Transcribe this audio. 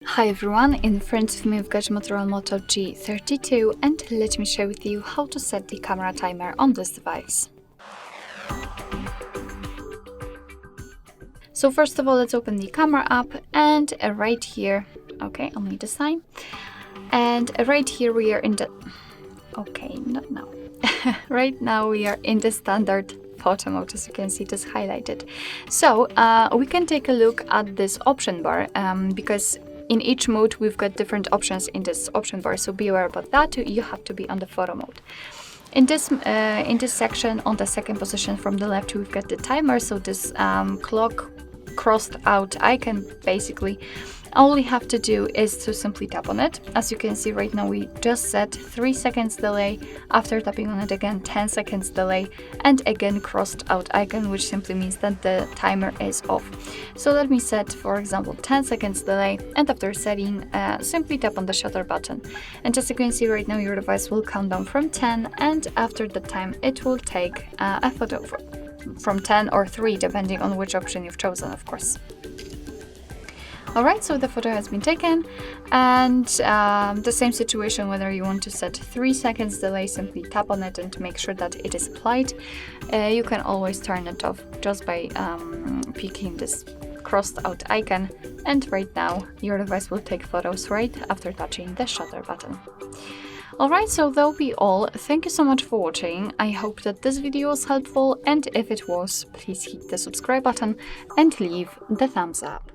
Hi everyone, in front of me we've got Motorola Moto G32 and let me share with you how to set the camera timer on this device. So first of all, let's open the camera app and right here, okay, I'll need a sign. And right here we are in the, okay, not now. Right now we are in the standard photo mode, as you can see it is highlighted. So we can take a look at this option bar because in each mode we've got different options in this option bar, so be aware about that. You have to be on the photo mode. In this section, on the second position from the left, we've got the timer, so this clock crossed out icon. Basically all we have to do is to simply tap on it. As you can see right now, we just set 3 seconds delay, after tapping on it again 10 seconds delay, and again crossed out icon, which simply means that the timer is off. So let me set, for example, 10 seconds delay, and after setting, simply tap on the shutter button. And as you can see right now, your device will count down from 10, and after the time it will take a photo from 10 or 3, depending on which option you've chosen, of course. Alright, so the photo has been taken, and the same situation whether you want to set 3 seconds delay, simply tap on it and make sure that it is applied. You can always turn it off just by picking this crossed out icon, and right now your device will take photos right after touching the shutter button. Alright, so that'll be all. Thank you so much for watching. I hope that this video was helpful, and if it was, please hit the subscribe button and leave the thumbs up.